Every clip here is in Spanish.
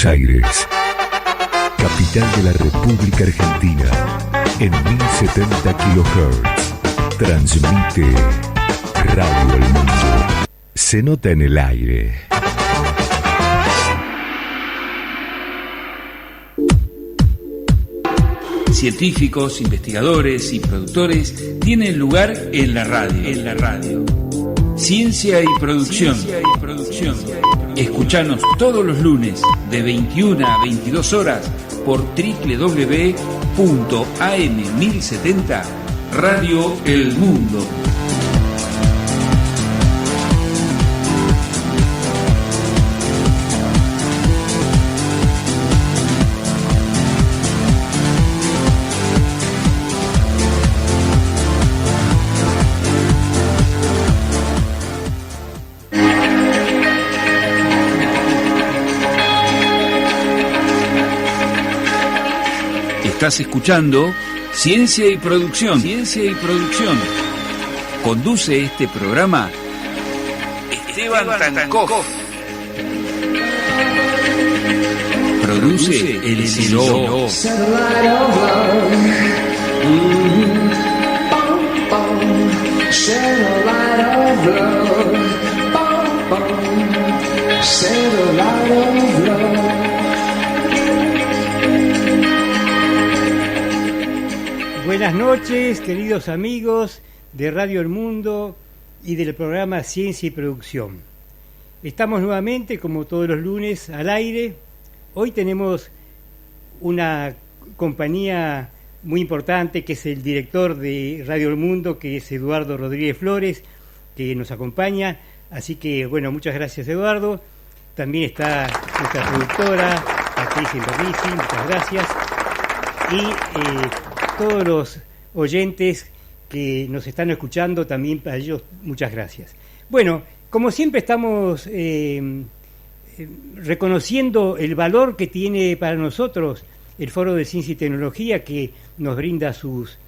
Buenos Aires, capital de la República Argentina, en 1070 kHz. Transmite Radio El Mundo. Se nota en el aire. Científicos, investigadores y productores tienen lugar en la radio. Ciencia y producción. Escuchanos todos los lunes de 21 a 22 horas por www.am1070 Radio El Mundo. Estás escuchando Ciencia y Producción. Conduce este programa Esteban Tankov. Produce el SLO. Buenas noches, queridos amigos de Radio El Mundo y del programa Ciencia y Producción. Estamos nuevamente, como todos los lunes, al aire. Hoy tenemos una compañía muy importante, que es el director de Radio El Mundo, que es Eduardo Rodríguez Flores, que nos acompaña. Así que, bueno, muchas gracias, Eduardo. También está nuestra productora, Patricia Invernici, muchas gracias. Y todos los oyentes que nos están escuchando, también para ellos muchas gracias. Bueno, como siempre estamos reconociendo el valor que tiene para nosotros el Foro de Ciencia y Tecnología, que nos brinda sus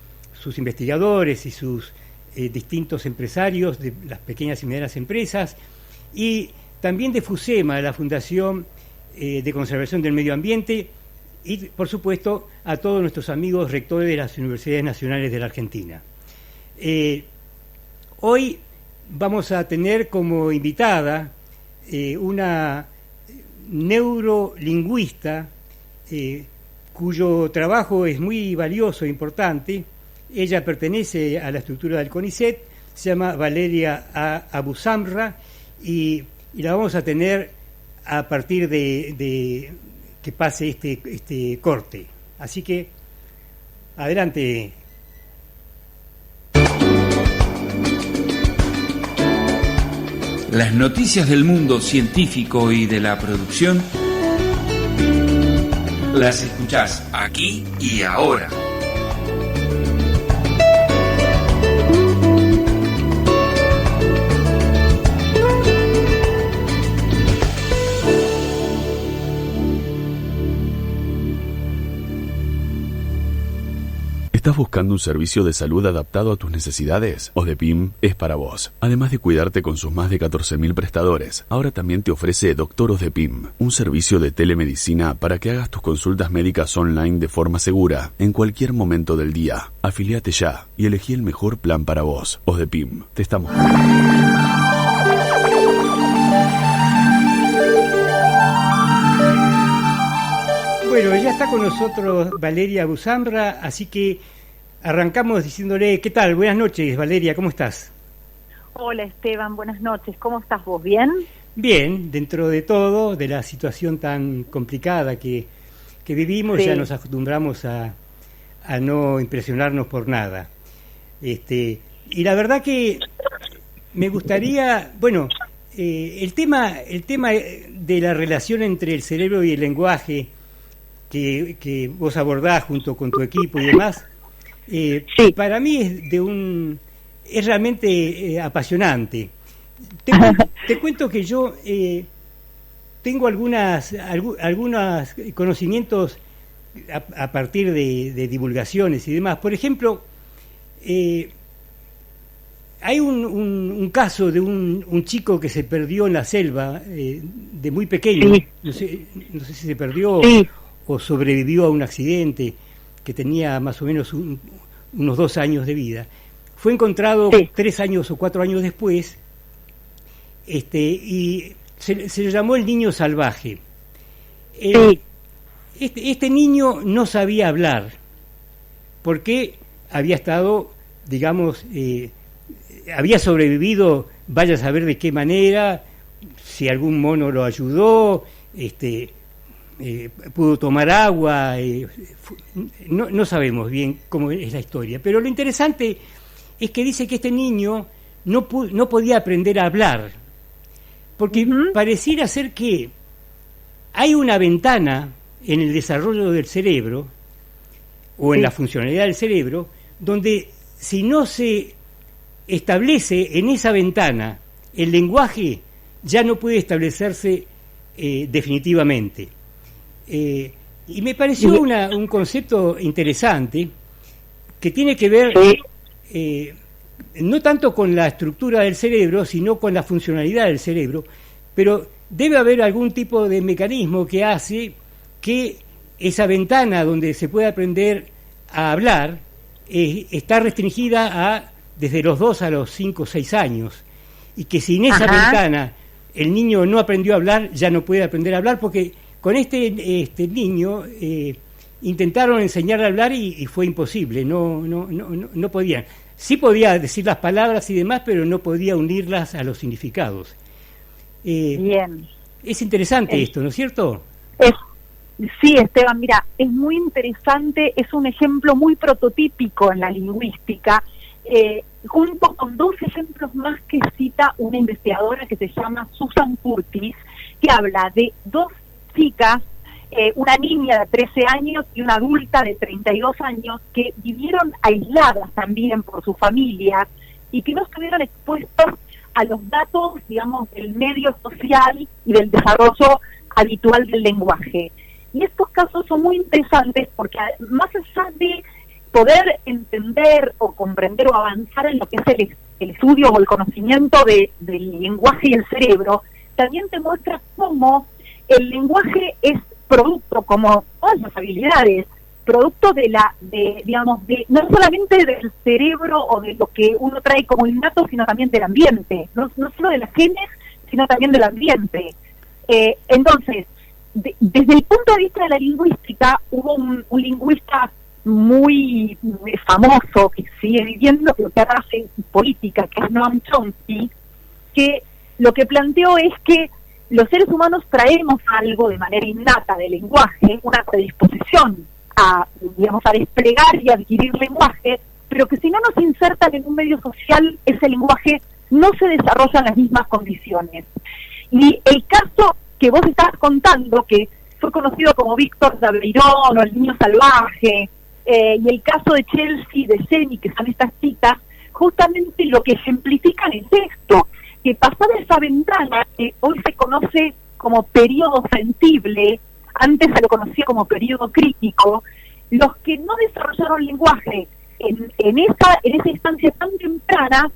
investigadores y sus distintos empresarios de las pequeñas y medianas empresas, y también de FUSEMA, la Fundación de Conservación del Medio Ambiente, y por supuesto a todos nuestros amigos rectores de las Universidades Nacionales de la Argentina. Hoy vamos a tener como invitada una neurolingüista cuyo trabajo es muy valioso e importante. Ella pertenece a la estructura del CONICET, se llama Valeria Abousamra, y la vamos a tener a partir de que pase este corte. Así que, adelante. Las noticias del mundo científico y de la producción las escuchás aquí y ahora. ¿Estás buscando un servicio de salud adaptado a tus necesidades? OSDEPIM es para vos. Además de cuidarte con sus más de 14.000 prestadores, ahora también te ofrece Doctor OSDEPIM, un servicio de telemedicina para que hagas tus consultas médicas online de forma segura, en cualquier momento del día. Afiliate ya y elegí el mejor plan para vos. OSDEPIM, te estamos... Bueno, ya está con nosotros Valeria Abousamra, así que arrancamos diciéndole, ¿qué tal? Buenas noches, Valeria, ¿cómo estás? Hola, Esteban, buenas noches. ¿Cómo estás vos? ¿Bien? Bien, dentro de todo, de la situación tan complicada que vivimos, sí. Ya nos acostumbramos a no impresionarnos por nada. Y la verdad que me gustaría, bueno, el tema de la relación entre el cerebro y el lenguaje que vos abordás junto con tu equipo y demás, sí. Para mí es realmente apasionante. Te cuento que yo tengo algunos conocimientos a partir de divulgaciones y demás. Por ejemplo, hay un caso de un chico que se perdió en la selva de muy pequeño. Sí. No sé si se perdió Sí. o sobrevivió a un accidente, que tenía más o menos unos 2 años de vida. Fue encontrado 3 años o 4 años después, y se le llamó el niño salvaje. Este niño no sabía hablar, porque había estado, digamos, había sobrevivido, vaya a saber de qué manera, si algún mono lo ayudó, pudo tomar agua, no sabemos bien cómo es la historia, pero lo interesante es que dice que este niño no podía aprender a hablar, porque pareciera ser que hay una ventana en el desarrollo del cerebro, o en la funcionalidad del cerebro, donde si no se establece en esa ventana el lenguaje, ya no puede establecerse definitivamente. Y me pareció un concepto interesante que tiene que ver no tanto con la estructura del cerebro, sino con la funcionalidad del cerebro, pero debe haber algún tipo de mecanismo que hace que esa ventana donde se puede aprender a hablar está restringida desde los 2 a los 5 o 6 años, y que si en esa ventana el niño no aprendió a hablar, ya no puede aprender a hablar, porque con este niño intentaron enseñarle a hablar y fue imposible, no podían. Sí podía decir las palabras y demás, pero no podía unirlas a los significados. Bien. Es interesante esto, ¿no es cierto? Sí, Esteban, mira, es muy interesante, es un ejemplo muy prototípico en la lingüística, junto con 2 ejemplos más que cita una investigadora que se llama Susan Curtis, que habla de 2 chicas, una niña de 13 años y una adulta de 32 años, que vivieron aisladas también por su familia y que no estuvieron expuestos a los datos, digamos, del medio social y del desarrollo habitual del lenguaje. Y estos casos son muy interesantes porque, más allá de poder entender o comprender o avanzar en lo que es el estudio o el conocimiento del lenguaje y el cerebro, también te muestra cómo el lenguaje es producto, como todas las habilidades, producto digamos, no solamente del cerebro o de lo que uno trae como innato, sino también del ambiente, no solo de los genes, sino también del ambiente. Entonces, desde el punto de vista de la lingüística, hubo un lingüista muy famoso que sigue viviendo, pero que ahora hace política, que es Noam Chomsky, que lo que planteó es que los seres humanos traemos algo de manera innata del lenguaje, una predisposición a desplegar y adquirir lenguaje, pero que si no nos insertan en un medio social, ese lenguaje no se desarrolla en las mismas condiciones. Y el caso que vos estás contando, que fue conocido como Víctor de Aveirón o el niño salvaje, y el caso de Chelsea, de Semi, que son estas citas, justamente lo que ejemplifican es esto, que pasada esa ventana, que hoy se conoce como periodo sensible, antes se lo conocía como periodo crítico, los que no desarrollaron lenguaje en esa instancia tan temprana,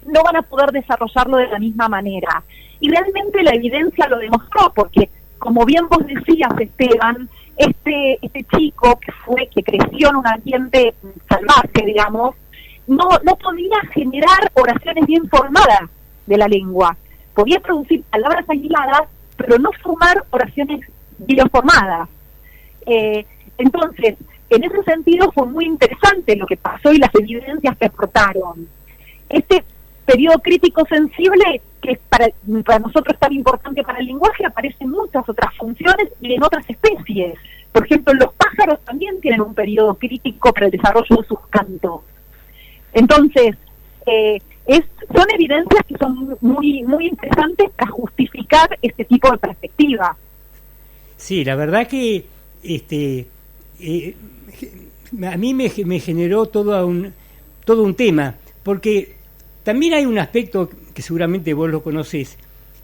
no van a poder desarrollarlo de la misma manera. Y realmente la evidencia lo demostró, porque como bien vos decías, Esteban, este chico que creció en un ambiente salvaje, digamos, no podía generar oraciones bien formadas de la lengua. Podía producir palabras aisladas, pero no formar oraciones bien formadas. Entonces, en ese sentido fue muy interesante lo que pasó y las evidencias que aportaron. Este periodo crítico sensible, que es para nosotros tan importante para el lenguaje, aparece en muchas otras funciones y en otras especies. Por ejemplo, los pájaros también tienen un periodo crítico para el desarrollo de sus cantos. Entonces, son evidencias que son muy, muy interesantes para justificar este tipo de perspectiva. Sí, la verdad que a mí me generó todo un tema, porque también hay un aspecto que seguramente vos lo conocés,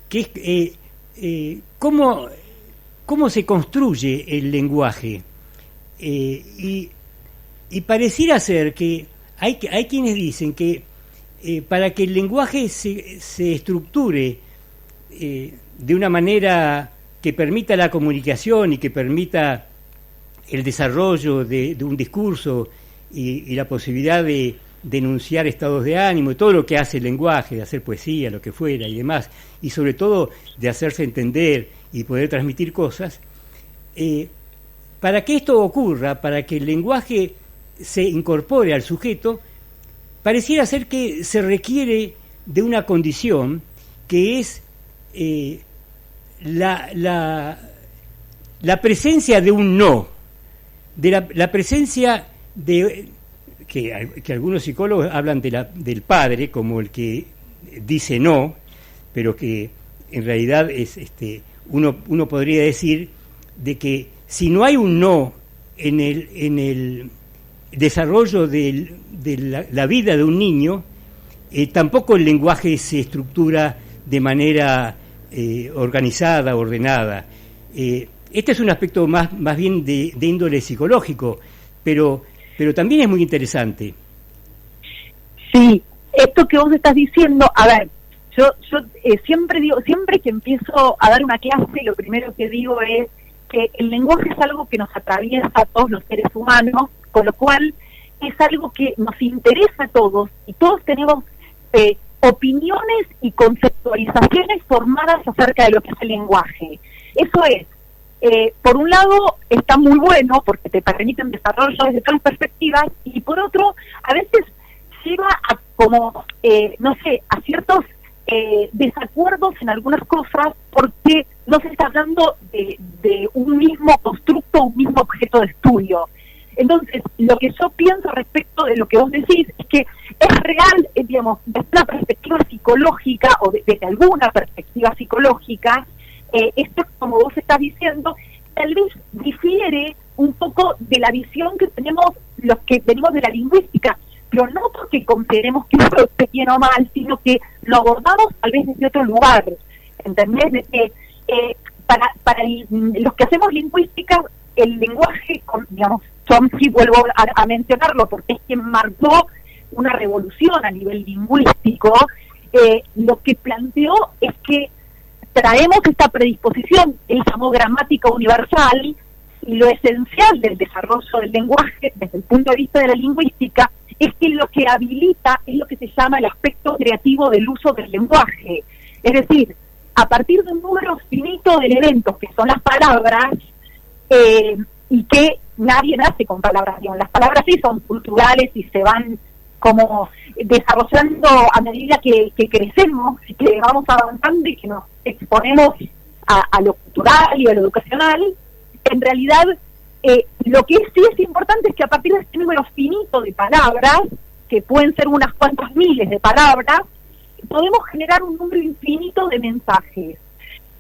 que es cómo se construye el lenguaje. Y pareciera ser que hay quienes dicen que para que el lenguaje se estructure de una manera que permita la comunicación y que permita el desarrollo de un discurso y la posibilidad de denunciar estados de ánimo y todo lo que hace el lenguaje, de hacer poesía, lo que fuera y demás, y sobre todo de hacerse entender y poder transmitir cosas, para que esto ocurra, para que el lenguaje se incorpore al sujeto, pareciera ser que se requiere de una condición que es la presencia de un no, de la presencia de que algunos psicólogos hablan del padre como el que dice no, pero que en realidad es uno podría decir de que si no hay un no en el desarrollo de la vida de un niño, tampoco el lenguaje se estructura de manera organizada, ordenada. Este es un aspecto más bien de índole psicológico, pero también es muy interesante. Sí, esto que vos estás diciendo, a ver, yo siempre digo, siempre que empiezo a dar una clase, lo primero que digo es que el lenguaje es algo que nos atraviesa a todos los seres humanos, con lo cual es algo que nos interesa a todos, y todos tenemos opiniones y conceptualizaciones formadas acerca de lo que es el lenguaje. Eso es, por un lado está muy bueno porque te permiten desarrollo desde todas las perspectivas, y por otro a veces lleva a como no sé, a ciertos desacuerdos en algunas cosas, porque no se está hablando de un mismo constructo, un mismo objeto de estudio. Entonces, lo que yo pienso respecto de lo que vos decís es que es real, digamos, desde una perspectiva psicológica o desde alguna perspectiva psicológica, esto, como vos estás diciendo, tal vez difiere un poco de la visión que tenemos los que venimos de la lingüística, pero no porque consideremos que eso esté bien o mal, sino que lo abordamos tal vez desde otro lugar, ¿entendés? De que para los que hacemos lingüística, el lenguaje, digamos, Chomsky, vuelvo a mencionarlo porque es quien marcó una revolución a nivel lingüístico, lo que planteó es que traemos esta predisposición, él llamó gramática universal, y lo esencial del desarrollo del lenguaje desde el punto de vista de la lingüística es que lo que habilita es lo que se llama el aspecto creativo del uso del lenguaje. Es decir, a partir de un número finito de elementos que son las palabras, y que nadie nace con palabras, digamos, las palabras sí son culturales y se van como desarrollando a medida que crecemos y que vamos avanzando y que nos exponemos a lo cultural y a lo educacional. En realidad, lo que sí es importante es que a partir de este número finito de palabras, que pueden ser unas cuantas miles de palabras, podemos generar un número infinito de mensajes.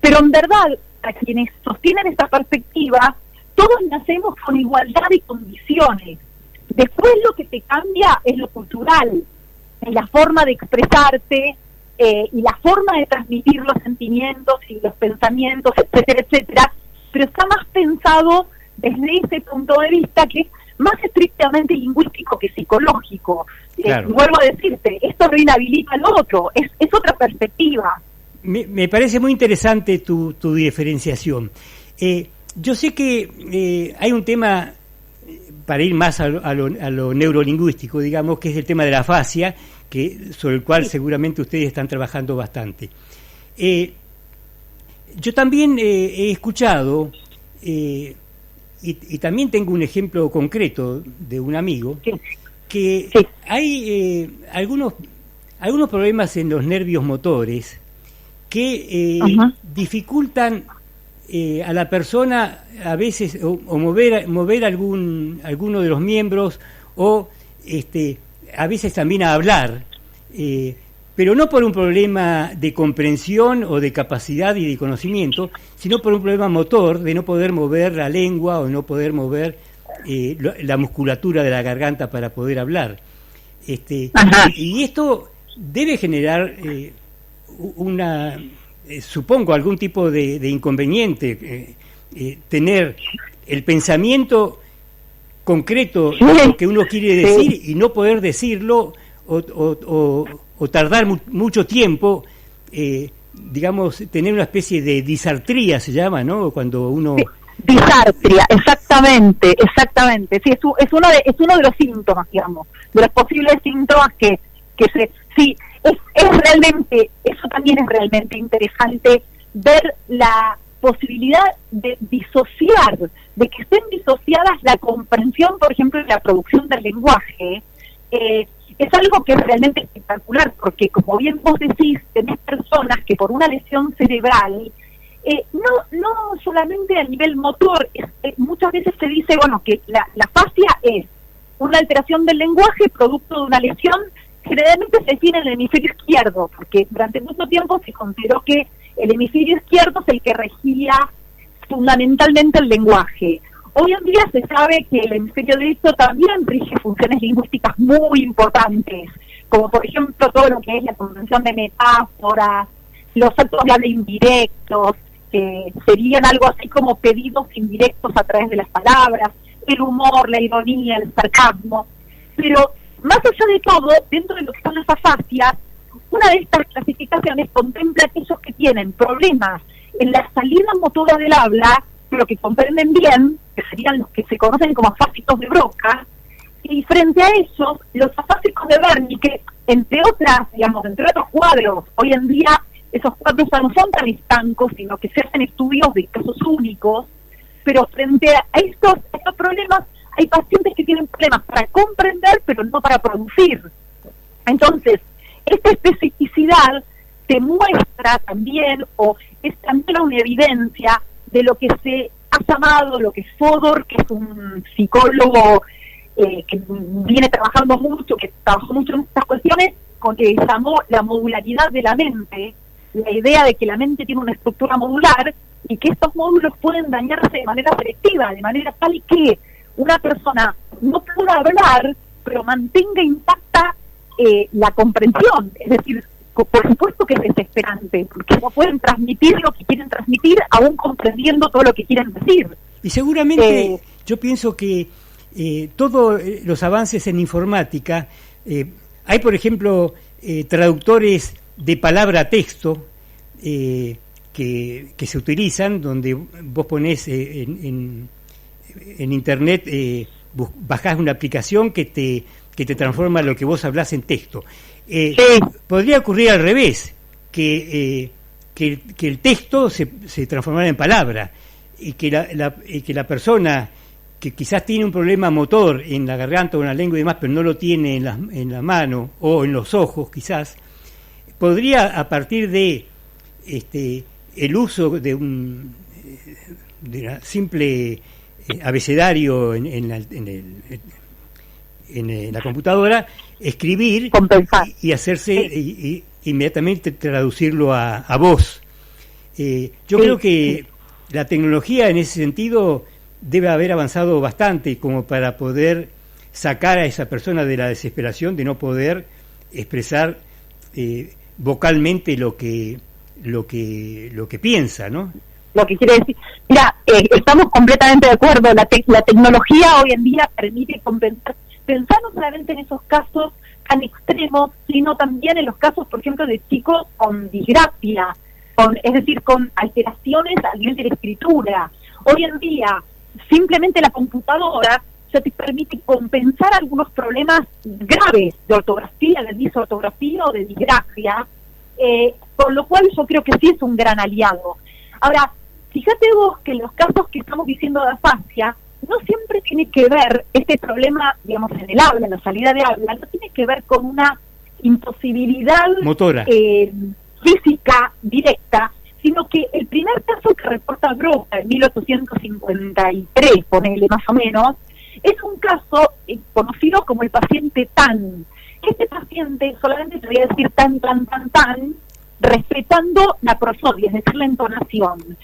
Pero en verdad, a quienes sostienen esta perspectiva, todos nacemos con igualdad de condiciones. Después lo que te cambia es lo cultural, es la forma de expresarte y la forma de transmitir los sentimientos y los pensamientos, etcétera, etcétera. Pero está más pensado desde ese punto de vista que es más estrictamente lingüístico que psicológico. Claro. Vuelvo a decirte, esto no inhabilita al otro, es otra perspectiva. Me parece muy interesante tu diferenciación. Yo sé que hay un tema, para ir más a lo neurolingüístico, digamos, que es el tema de la afasia, sobre el cual seguramente ustedes están trabajando bastante. Yo también he escuchado, y también tengo un ejemplo concreto de un amigo, que hay algunos problemas en los nervios motores que dificultan a la persona a veces o mover alguno de los miembros, o a veces también a hablar, pero no por un problema de comprensión o de capacidad y de conocimiento, sino por un problema motor, de no poder mover la lengua o no poder mover la musculatura de la garganta para poder hablar. Y esto debe generar supongo, algún tipo de inconveniente, tener el pensamiento concreto de lo que uno quiere decir y no poder decirlo, o o tardar mucho tiempo, digamos, tener una especie de disartría, se llama, ¿no? Cuando uno... Sí, disartria, exactamente. Sí, es uno de los síntomas, digamos, de los posibles síntomas que es realmente, eso también es realmente interesante, ver la posibilidad de disociar, de que estén disociadas la comprensión, por ejemplo, de la producción del lenguaje. Es algo que es realmente espectacular, porque como bien vos decís, tenés personas que por una lesión cerebral, no solamente a nivel motor, muchas veces se dice, bueno, que la afasia es una alteración del lenguaje producto de una lesión, generalmente se define en el hemisferio izquierdo, porque durante mucho tiempo se consideró que el hemisferio izquierdo es el que regía fundamentalmente el lenguaje. Hoy en día se sabe que el hemisferio derecho también rige funciones lingüísticas muy importantes, como por ejemplo todo lo que es la comprensión de metáforas, los actos de habla indirectos, serían algo así como pedidos indirectos a través de las palabras, el humor, la ironía, el sarcasmo. Pero más allá de todo, dentro de lo que son las afasias, una de estas clasificaciones contempla aquellos que tienen problemas en la salida motora del habla, pero que comprenden bien, que serían los que se conocen como afásicos de Broca, y frente a ellos, los afásicos de Wernicke, entre otros cuadros, hoy en día esos cuadros ya no son tan estancos, sino que se hacen estudios de casos únicos, pero frente a estos problemas, hay pacientes que tienen problemas para comprender, pero no para producir. Entonces, esta especificidad te muestra también, o es también una evidencia de lo que se ha llamado, lo que Fodor, que es un psicólogo que viene trabajando mucho, que trabajó mucho en estas cuestiones, con que llamó la modularidad de la mente, la idea de que la mente tiene una estructura modular y que estos módulos pueden dañarse de manera selectiva, de manera tal que una persona no pueda hablar, pero mantenga intacta la comprensión. Es decir, por supuesto que es desesperante, porque no pueden transmitir lo que quieren transmitir, aún comprendiendo todo lo que quieren decir. Y seguramente yo pienso que todos los avances en informática, hay por ejemplo traductores de palabra a texto que se utilizan, donde vos ponés en internet, bajás una aplicación que te transforma lo que vos hablás en texto. Sí. Podría ocurrir al revés, que el texto se transformara en palabra y que la persona que quizás tiene un problema motor en la garganta o en la lengua y demás, pero no lo tiene en la mano o en los ojos quizás, podría, a partir de el uso de una simple abecedario en la computadora, escribir y hacerse y inmediatamente traducirlo a voz. Yo creo que la tecnología en ese sentido debe haber avanzado bastante como para poder sacar a esa persona de la desesperación de no poder expresar vocalmente lo que piensa, ¿no? Lo que quiere decir, mira, estamos completamente de acuerdo. La tecnología hoy en día permite pensar no solamente en esos casos tan extremos, sino también en los casos, por ejemplo, de chicos con disgrafia, es decir, con alteraciones a nivel de la escritura. Hoy en día, simplemente la computadora ya te permite compensar algunos problemas graves de ortografía, de disortografía o de disgrafia, por lo cual yo creo que sí es un gran aliado. Ahora, fíjate vos que en los casos que estamos diciendo de afasia, no siempre tiene que ver este problema, digamos, en el habla, en la salida de habla, no tiene que ver con una imposibilidad motora, física directa, sino que el primer caso que reporta Broca en 1853, ponele más o menos, es un caso conocido como el paciente TAN. Este paciente, solamente te voy a decir tan, respetando la prosodia, es decir, la entonación.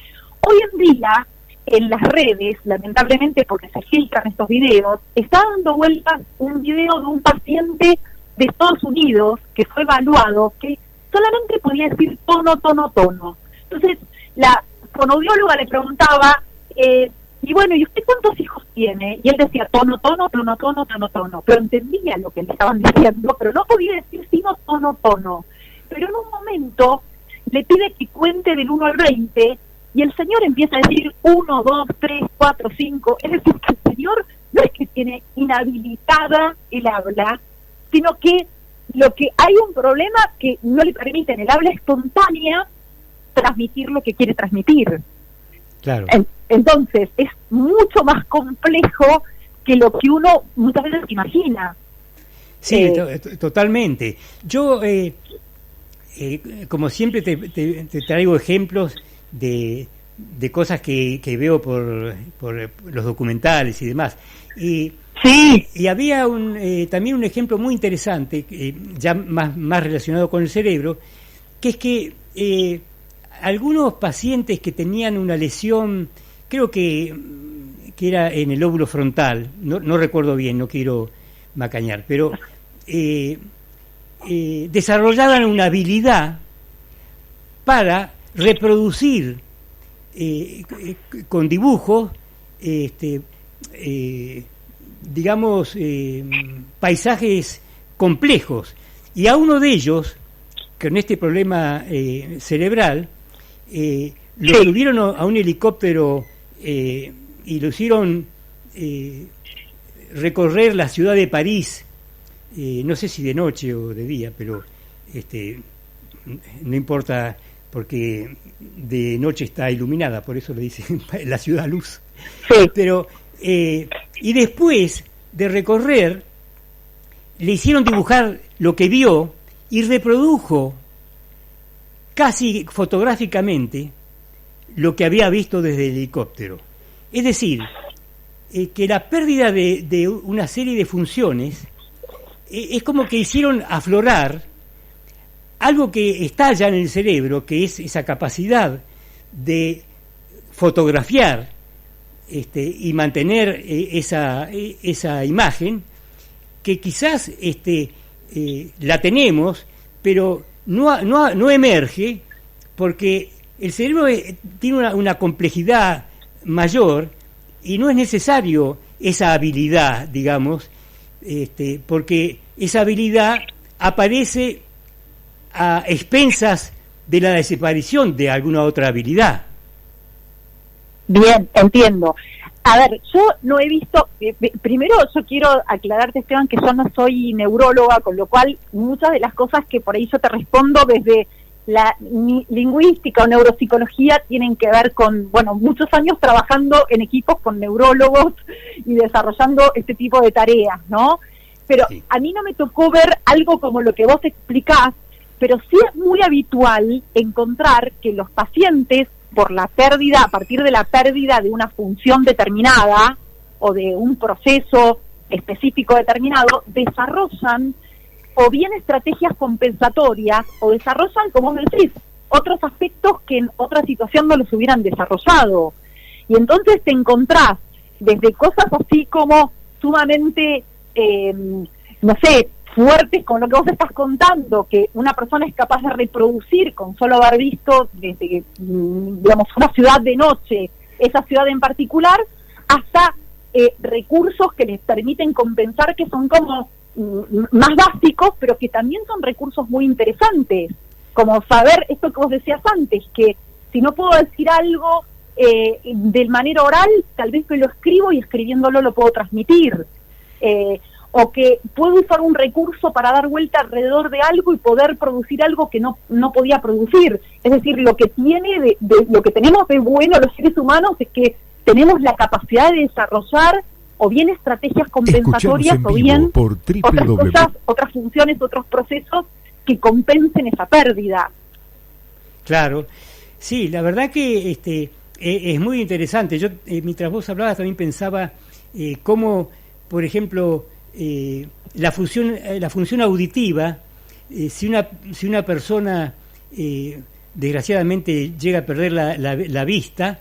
Hoy en día, en las redes, lamentablemente porque se filtran estos videos, está dando vueltas un video de un paciente de Estados Unidos que fue evaluado, que solamente podía decir tono. Entonces, la fonoaudióloga le preguntaba, y bueno, ¿y usted cuántos hijos tiene? Y él decía tono, tono, tono, tono, tono, tono, pero entendía lo que le estaban diciendo, pero no podía decir sino tono, tono. Pero en un momento le pide que cuente del 1 al 20, y el señor empieza a decir 1, 2, 3, 4, 5, es decir, que el señor no es que tiene inhabilitada el habla, sino que lo que hay un problema que no le permite en el habla espontánea transmitir lo que quiere transmitir. Claro. Entonces, es mucho más complejo que lo que uno muchas veces imagina. Sí, totalmente. Yo, como siempre, te traigo ejemplos de cosas que veo por los documentales y demás. Sí. Y había también un ejemplo muy interesante, ya más relacionado con el cerebro, que es que algunos pacientes que tenían una lesión, creo que era en el lóbulo frontal, no recuerdo bien, no quiero macañar, pero desarrollaban una habilidad para reproducir con dibujos, digamos, paisajes complejos. Y a uno de ellos, con este problema cerebral, lo subieron a un helicóptero y lo hicieron recorrer la ciudad de París, no sé si de noche o de día, pero no importa, porque de noche está iluminada, por eso le dicen la ciudad luz. Sí. Pero y después de recorrer, le hicieron dibujar lo que vio y reprodujo casi fotográficamente lo que había visto desde el helicóptero. Es decir, que la pérdida de una serie de funciones es como que hicieron aflorar algo que está ya en el cerebro, que es esa capacidad de fotografiar y mantener esa imagen, que quizás la tenemos, pero no emerge, porque el cerebro tiene una complejidad mayor y no es necesario esa habilidad, digamos, porque esa habilidad aparece a expensas de la desaparición de alguna otra habilidad. Bien, entiendo. A ver, yo no he visto, primero yo quiero aclararte, Esteban, que yo no soy neuróloga, con lo cual muchas de las cosas que por ahí yo te respondo desde la lingüística o neuropsicología tienen que ver con, bueno, muchos años trabajando en equipos con neurólogos y desarrollando este tipo de tareas, ¿no? Pero sí, a mí no me tocó ver algo como lo que vos explicás, pero sí es muy habitual encontrar que los pacientes, por la pérdida, a partir de la pérdida de una función determinada o de un proceso específico determinado, desarrollan o bien estrategias compensatorias o desarrollan, como vos decís, otros aspectos que en otra situación no los hubieran desarrollado. Y entonces te encontrás desde cosas así como sumamente, no sé, fuertes con lo que vos estás contando, que una persona es capaz de reproducir con solo haber visto desde, digamos, una ciudad de noche, esa ciudad en particular, hasta recursos que les permiten compensar, que son como más básicos, pero que también son recursos muy interesantes, como saber esto que vos decías antes, que si no puedo decir algo de manera oral, tal vez que lo escribo y escribiéndolo lo puedo transmitir. O que puedo usar un recurso para dar vuelta alrededor de algo y poder producir algo que no podía producir. Es decir, lo que tiene lo que tenemos de bueno los seres humanos es que tenemos la capacidad de desarrollar o bien estrategias compensatorias o bien otras cosas, otras funciones, otros procesos que compensen esa pérdida. Claro, sí, la verdad que es muy interesante. Yo, mientras vos hablabas, también pensaba cómo, por ejemplo, la función auditiva, si una persona desgraciadamente llega a perder la vista,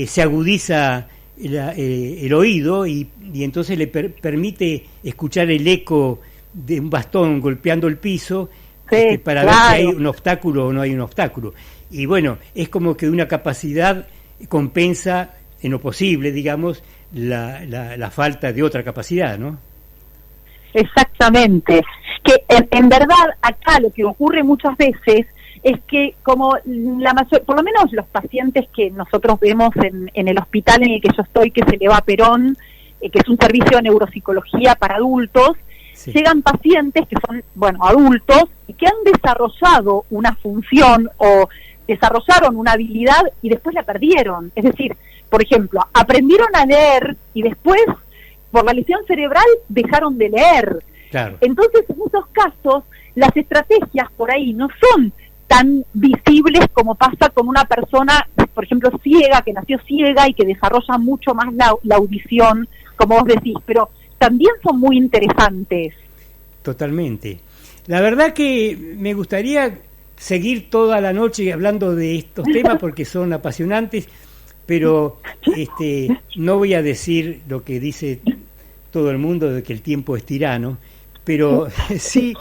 se agudiza el oído y entonces le permite escuchar el eco de un bastón golpeando el piso, sí, para ver si hay un obstáculo o no hay un obstáculo. Y bueno, es como que una capacidad compensa en lo posible, digamos, la falta de otra capacidad, ¿no? Exactamente. Que en verdad acá lo que ocurre muchas veces es que como por lo menos los pacientes que nosotros vemos en el hospital en el que yo estoy, que es el Eva Perón, que es un servicio de neuropsicología para adultos, sí. Llegan pacientes que son, adultos y que han desarrollado una función o desarrollaron una habilidad y después la perdieron. Es decir, por ejemplo, aprendieron a leer y después, por la lesión cerebral, dejaron de leer. Claro. Entonces, en esos casos, las estrategias por ahí no son tan visibles como pasa con una persona, por ejemplo, ciega, que nació ciega y que desarrolla mucho más la audición, como vos decís, pero también son muy interesantes. Totalmente. La verdad que me gustaría seguir toda la noche hablando de estos temas porque son apasionantes, pero no voy a decir lo que dice todo el mundo de que el tiempo es tirano, pero sí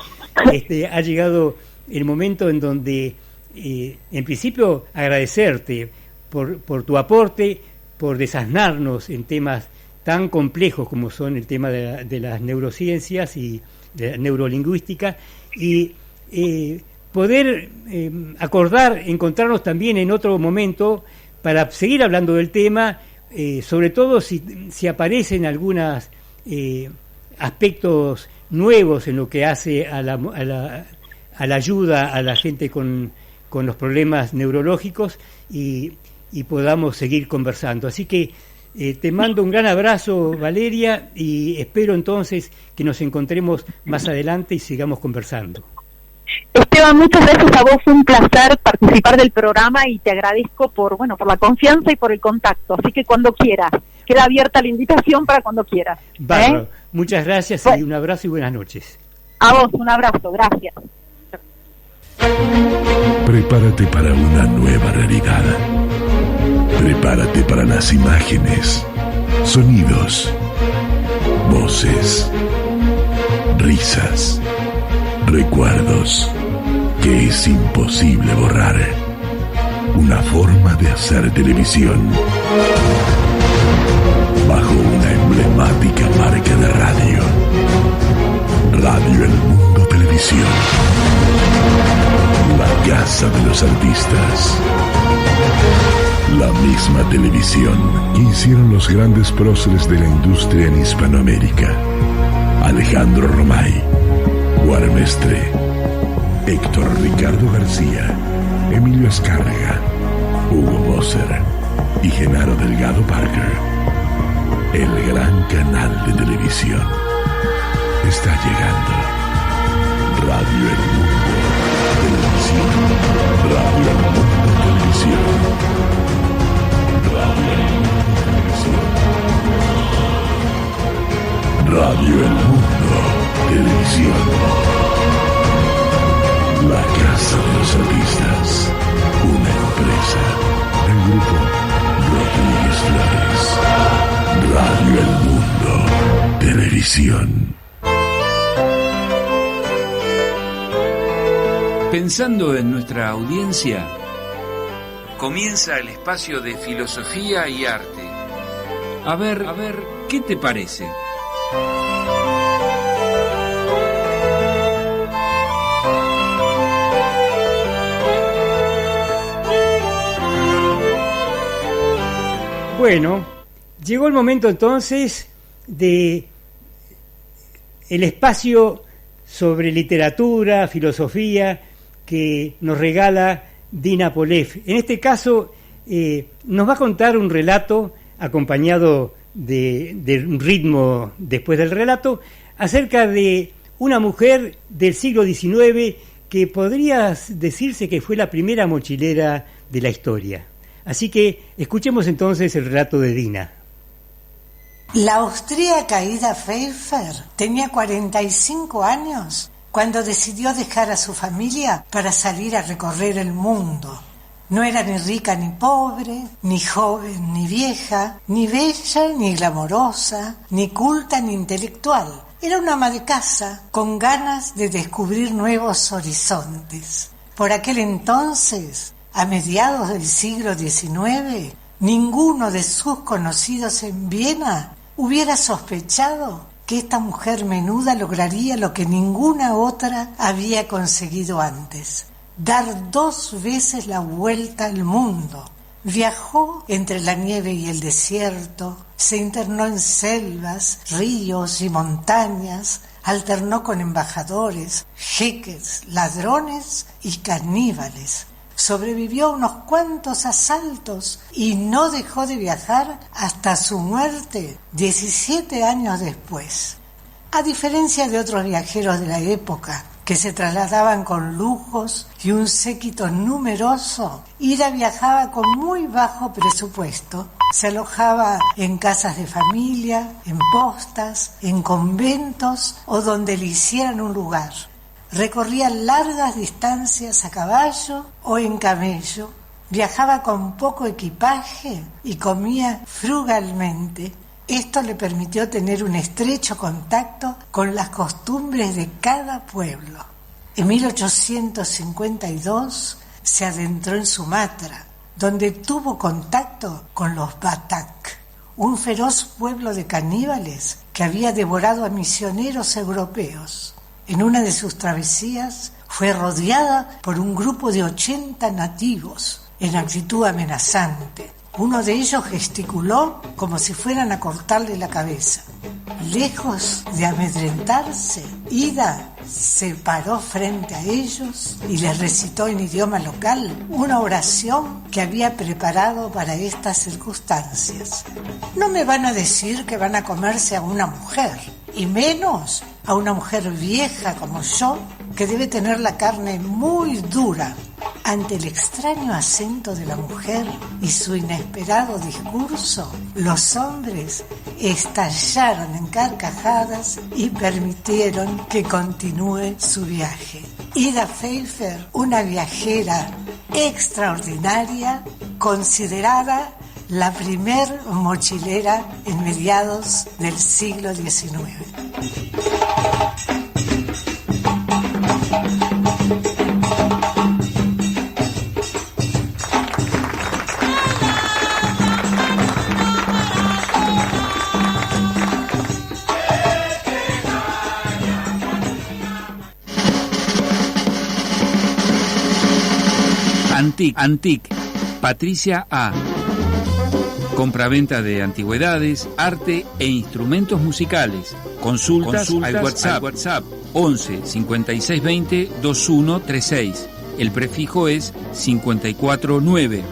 ha llegado el momento en donde, en principio, agradecerte por tu aporte, por desasnarnos en temas tan complejos como son el tema de las neurociencias y de la neurolingüística, y poder encontrarnos también en otro momento para seguir hablando del tema, sobre todo si aparecen algunos aspectos nuevos en lo que hace a la ayuda a la gente con los problemas neurológicos y podamos seguir conversando. Así que te mando un gran abrazo, Valeria, y espero entonces que nos encontremos más adelante y sigamos conversando. Esteban, muchas gracias a vos, fue un placer participar del programa y te agradezco por la confianza y por el contacto, así que cuando quieras, queda abierta la invitación para cuando quieras. Bárbaro. Muchas gracias y un abrazo y buenas noches. A vos, un abrazo, gracias. Prepárate para una nueva realidad. Prepárate para las imágenes, sonidos, voces, risas, recuerdos que es imposible borrar. Una forma de hacer televisión bajo una emblemática marca de radio. Radio El Mundo Televisión. La casa de los artistas. La misma televisión que hicieron los grandes próceres de la industria en Hispanoamérica. Alejandro Romay, Guarmestre, Héctor Ricardo García, Emilio Azcárraga, Hugo Moser y Genaro Delgado Parker. El gran canal de televisión está llegando. Radio El Mundo Televisión. Radio El Mundo Televisión. Radio El Mundo Televisión. Radio El Mundo Televisión. La casa de los artistas. Una empresa del grupo Rodríguez Flores. Radio El Mundo Televisión. Pensando en nuestra audiencia, comienza el espacio de filosofía y arte. A ver, ¿qué te parece? Bueno, llegó el momento entonces de el espacio sobre literatura, filosofía, que nos regala Dina Polev. En este caso nos va a contar un relato acompañado de un ritmo después del relato acerca de una mujer del siglo XIX que podría decirse que fue la primera mochilera de la historia. Así que escuchemos entonces el relato de Dina. La austríaca Ida Pfeiffer tenía 45 años cuando decidió dejar a su familia para salir a recorrer el mundo. No era ni rica ni pobre, ni joven ni vieja, ni bella ni glamorosa, ni culta ni intelectual. Era una ama de casa con ganas de descubrir nuevos horizontes. Por aquel entonces, a mediados del siglo XIX, Ninguno de sus conocidos en Viena hubiera sospechado que esta mujer menuda lograría lo que ninguna otra había conseguido antes: dar 2 veces la vuelta al mundo. Viajó entre la nieve y el desierto, se internó en selvas, ríos y montañas, alternó con embajadores, jeques, ladrones y caníbales. Sobrevivió a unos cuantos asaltos y no dejó de viajar hasta su muerte 17 años después. A diferencia de otros viajeros de la época, que se trasladaban con lujos y un séquito numeroso, Ida viajaba con muy bajo presupuesto. Se alojaba en casas de familia, en postas, en conventos o donde le hicieran un lugar. Recorría largas distancias a caballo o en camello, viajaba con poco equipaje y comía frugalmente. Esto le permitió tener un estrecho contacto con las costumbres de cada pueblo. En 1852 se adentró en Sumatra, donde tuvo contacto con los Batak, un feroz pueblo de caníbales que había devorado a misioneros europeos. En una de sus travesías fue rodeada por un grupo de 80 nativos en actitud amenazante. Uno de ellos gesticuló como si fueran a cortarle la cabeza. Lejos de amedrentarse, Ida se paró frente a ellos y les recitó en idioma local una oración que había preparado para estas circunstancias. No me van a decir que van a comerse a una mujer, y menos a una mujer vieja como yo, que debe tener la carne muy dura. Ante el extraño acento de la mujer y su inesperado discurso, los hombres estallaron en carcajadas y permitieron que continúe su viaje. Ida Pfeiffer, una viajera extraordinaria, considerada la primer mochilera en mediados del siglo XIX. Antic, Patricia A. Compraventa de antigüedades, arte e instrumentos musicales. Consultas al WhatsApp 11 56 20 2136. El prefijo es 549.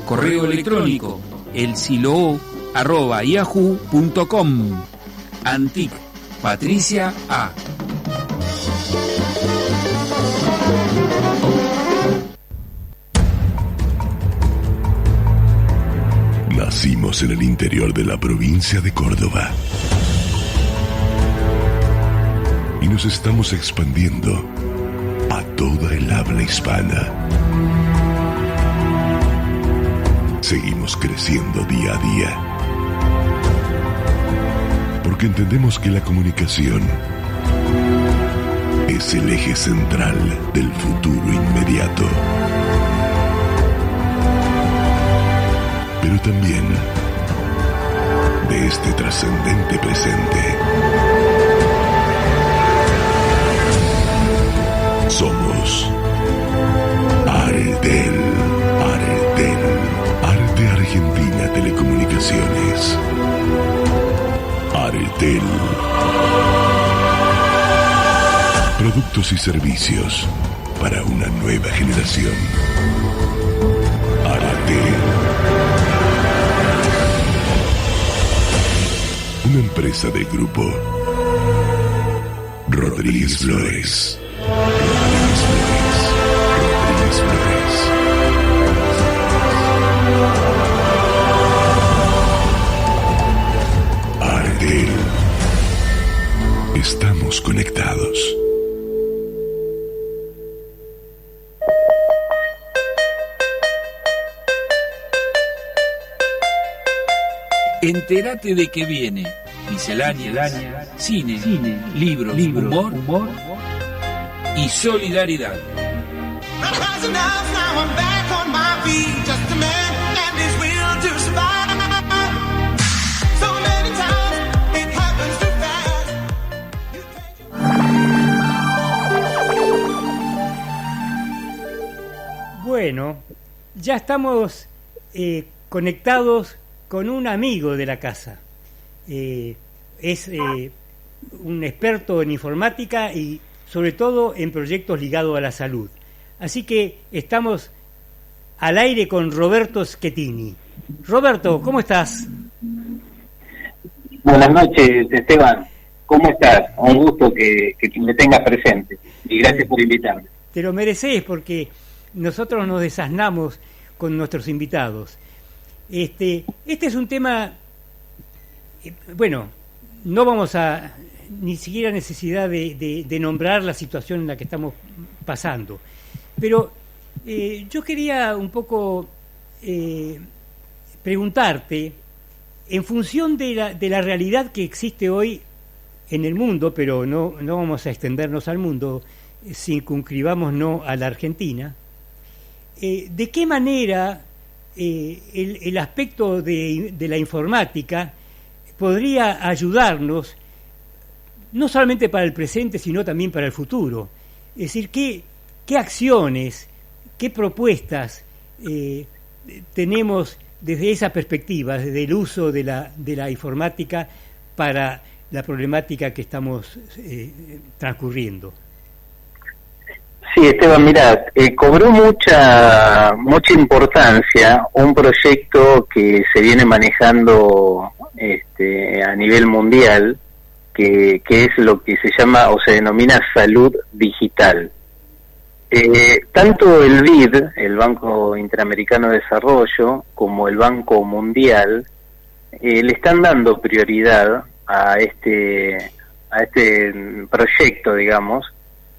Correo electrónico elsiloo@yahoo.com. Antic, Patricia A. Nacimos en el interior de la provincia de Córdoba y nos estamos expandiendo a toda el habla hispana. Seguimos creciendo día a día porque entendemos que la comunicación es el eje central del futuro inmediato, pero también de este trascendente presente. Somos Artel, Arte Argentina Telecomunicaciones. Artel. Productos y servicios para una nueva generación. Artel. Una empresa del grupo Rodríguez Flores. Rodríguez Flores. Artel. Estamos conectados. Entérate de qué viene. Misceláneas, cine, libros, humor y solidaridad. Now I'm back on my feet, just a man and his will to survive. Bueno, ya estamos conectados con un amigo de la casa. Es un experto en informática y sobre todo en proyectos ligados a la salud. Así que estamos al aire con Roberto Schettini. Roberto, ¿cómo estás? Buenas noches, Esteban. ¿Cómo estás? Un gusto que me tengas presente y gracias por invitarme. Te lo mereces porque nosotros nos desasnamos con nuestros invitados. Este es un tema, bueno, no vamos a ni siquiera necesidad de nombrar la situación en la que estamos pasando, pero yo quería un poco preguntarte, en función de la realidad que existe hoy en el mundo, pero no vamos a extendernos al mundo, circunscribámonos a la Argentina, ¿de qué manera el aspecto de la informática podría ayudarnos, no solamente para el presente, sino también para el futuro? Es decir, ¿qué acciones, qué propuestas tenemos desde esa perspectiva, desde el uso de la informática para la problemática que estamos transcurriendo? Sí, Esteban, mira, cobró mucha importancia un proyecto que se viene manejando a nivel mundial, que es lo que se llama o se denomina salud digital. Tanto el BID, el Banco Interamericano de Desarrollo, como el Banco Mundial le están dando prioridad a este proyecto, digamos,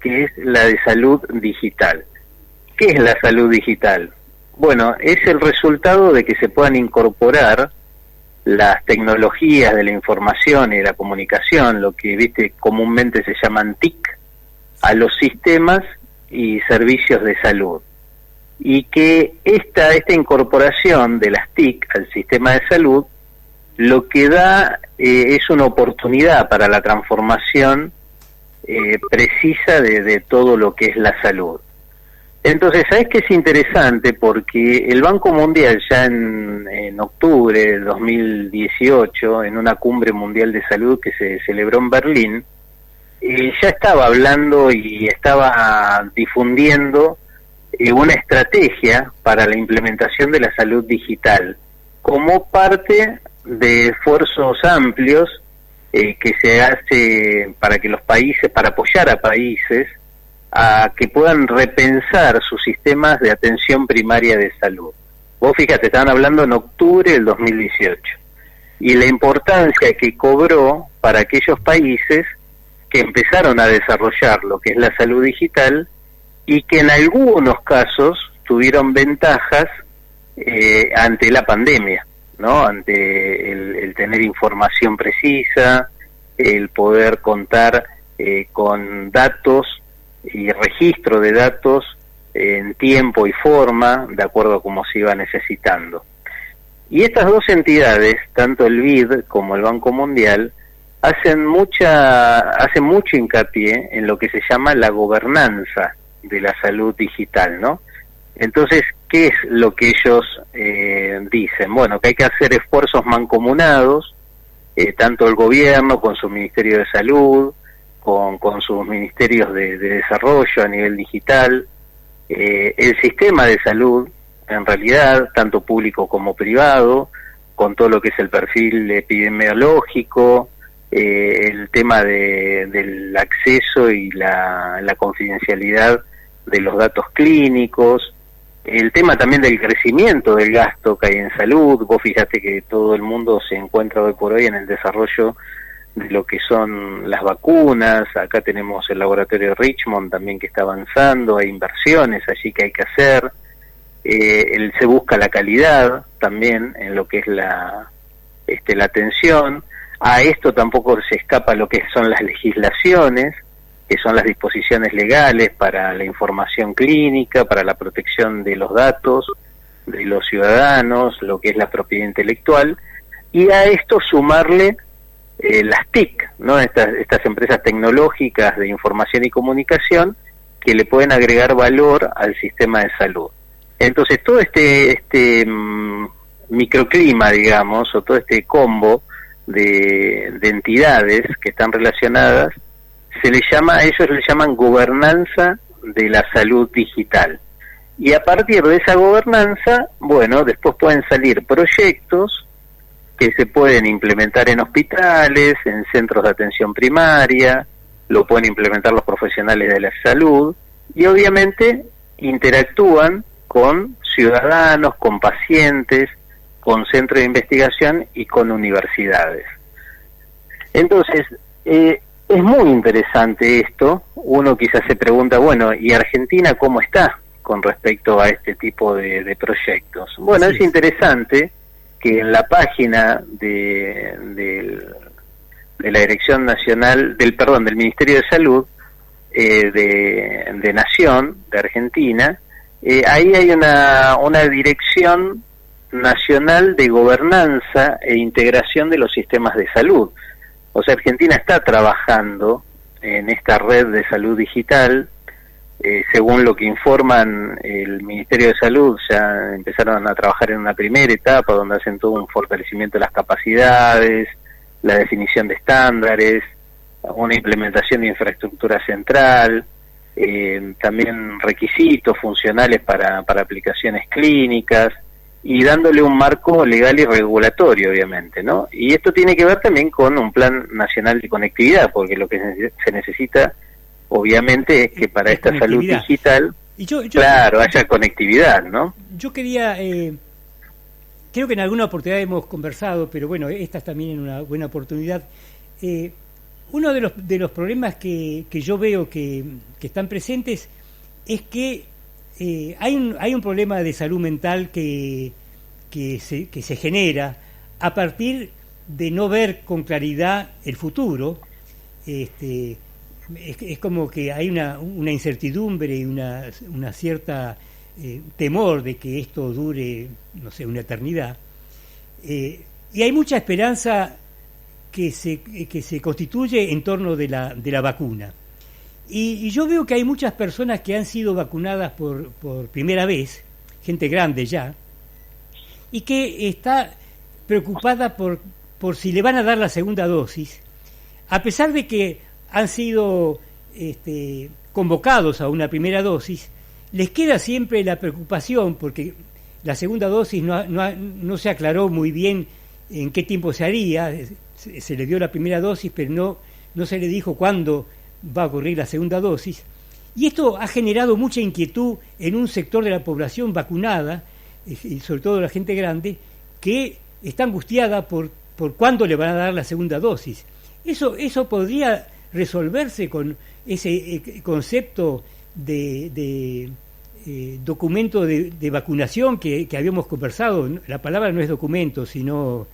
que es la de salud digital. ¿Qué es la salud digital? Bueno, es el resultado de que se puedan incorporar las tecnologías de la información y de la comunicación, lo que comúnmente se llaman TIC, a los sistemas y servicios de salud. Y que esta incorporación de las TIC al sistema de salud lo que da es una oportunidad para la transformación precisa de todo lo que es la salud. Entonces, ¿sabes qué es interesante? Porque el Banco Mundial ya en octubre de 2018, en una cumbre mundial de salud que se celebró en Berlín, ya estaba hablando y estaba difundiendo una estrategia para la implementación de la salud digital como parte de esfuerzos amplios que se hace para que los países, para apoyar a países a que puedan repensar sus sistemas de atención primaria de salud. Vos fíjate, estaban hablando en octubre del 2018 y la importancia que cobró para aquellos países que empezaron a desarrollar lo que es la salud digital y que en algunos casos tuvieron ventajas ante la pandemia, ¿no? Ante el tener información precisa, el poder contar con datos y registro de datos en tiempo y forma, de acuerdo a cómo se iba necesitando. Y estas dos entidades, tanto el BID como el Banco Mundial, hacen mucho hincapié en lo que se llama la gobernanza de la salud digital, ¿no? Entonces, ¿qué es lo que ellos dicen? Bueno, que hay que hacer esfuerzos mancomunados, tanto el gobierno con su Ministerio de Salud, con sus ministerios de desarrollo a nivel digital, el sistema de salud, en realidad, tanto público como privado, con todo lo que es el perfil epidemiológico, el tema del acceso y la confidencialidad de los datos clínicos, el tema también del crecimiento del gasto que hay en salud. Vos fíjate que todo el mundo se encuentra hoy por hoy en el desarrollo de lo que son las vacunas. Acá tenemos el laboratorio de Richmond también que está avanzando, hay inversiones allí que hay que hacer. Se busca la calidad también en lo que es la atención. A esto tampoco se escapa lo que son las legislaciones, que son las disposiciones legales para la información clínica, para la protección de los datos de los ciudadanos, lo que es la propiedad intelectual, y a esto sumarle las TIC, ¿no? Estas empresas tecnológicas de información y comunicación que le pueden agregar valor al sistema de salud. Entonces todo este microclima, digamos, o todo este combo de entidades que están relacionadas, ellos le llaman gobernanza de la salud digital. Y a partir de esa gobernanza, bueno, después pueden salir proyectos que se pueden implementar en hospitales, en centros de atención primaria, lo pueden implementar los profesionales de la salud, y obviamente interactúan con ciudadanos, con pacientes, con centros de investigación y con universidades. Entonces, es muy interesante esto. Uno quizás se pregunta, bueno, ¿y Argentina cómo está con respecto a este tipo de proyectos? Bueno, sí. Es interesante que en la página de la Dirección Nacional, del Ministerio de Salud de Nación, de Argentina, ahí hay una Dirección Nacional de Gobernanza e Integración de los Sistemas de Salud. O sea, Argentina está trabajando en esta red de salud digital. Según lo que informan el Ministerio de Salud, ya empezaron a trabajar en una primera etapa donde hacen todo un fortalecimiento de las capacidades, la definición de estándares, una implementación de infraestructura central, también requisitos funcionales para aplicaciones clínicas, y dándole un marco legal y regulatorio, obviamente, ¿no? Y esto tiene que ver también con un plan nacional de conectividad, porque lo que se necesita, obviamente, es que para esta salud digital, haya conectividad, ¿no? Yo quería, creo que en alguna oportunidad hemos conversado, pero bueno, esta es también una buena oportunidad. Uno de los problemas que yo veo que están presentes es que hay un problema de salud mental que se genera a partir de no ver con claridad el futuro. Es como que hay una incertidumbre y una cierta temor de que esto dure, no sé, una eternidad. Y hay mucha esperanza que se constituye en torno de la vacuna. Y yo veo que hay muchas personas que han sido vacunadas por primera vez, gente grande ya, y que está preocupada por si le van a dar la segunda dosis, a pesar de que han sido convocados a una primera dosis, les queda siempre la preocupación, porque la segunda dosis no se aclaró muy bien en qué tiempo se haría. Se le dio la primera dosis, pero no se le dijo cuándo va a ocurrir la segunda dosis, y esto ha generado mucha inquietud en un sector de la población vacunada, y sobre todo la gente grande, que está angustiada por cuándo le van a dar la segunda dosis. Eso podría resolverse con ese concepto de documento de vacunación que habíamos conversado. La palabra no es documento, sino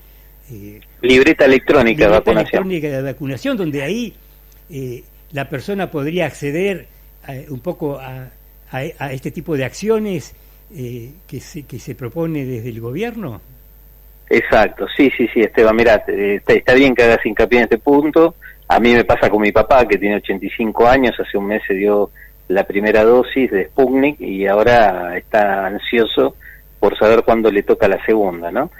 libreta electrónica de vacunación, donde ahí la persona podría acceder un poco a este tipo de acciones que se propone desde el gobierno. Exacto, sí, Esteban, mirá, está bien que hagas hincapié en este punto. A mí me pasa con mi papá, que tiene 85 años, hace un mes se dio la primera dosis de Sputnik y ahora está ansioso por saber cuándo le toca la segunda, ¿no?